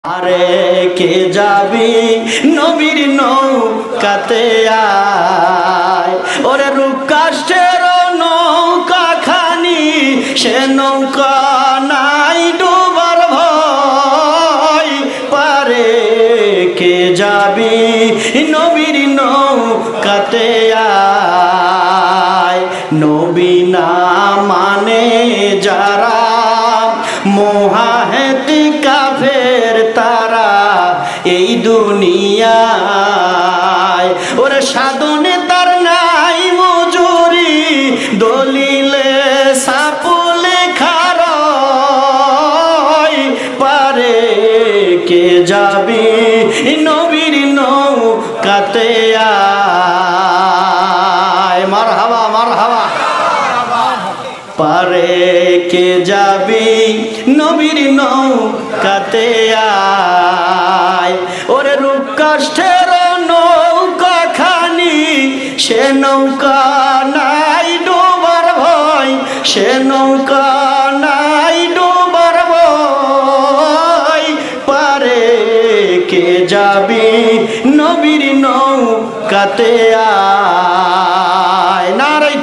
আরে কে যাবি নবীর নৌকাতে আয়, ওরে রূপ কাষ্ঠের নৌকা খানি, সে নৌকা নাই ডুবার ভয়। পারে কে যাবি নবীর নৌকাতে আয়, নবী না মানে যারা মোহাহেতি কাফের তারা এই দুনিয়ায়। ওরে সাধনে তার নাই মজুরি, দলিলে সাপুলে খারয়। পারে কে যাবি নবীর নৌকাতে আয়। মারহাবা মারহাবা। পারে কে যাবি নবীর নৌকাতে আয়, ওরে রূপ কাষ্ঠের নৌকা খানি, সে নৌকা নাই ডুবার ভয়, সে নৌকা নাই ডুবার ভয়। পারে কে যাবি নবীর নৌকাতে আয়। নারে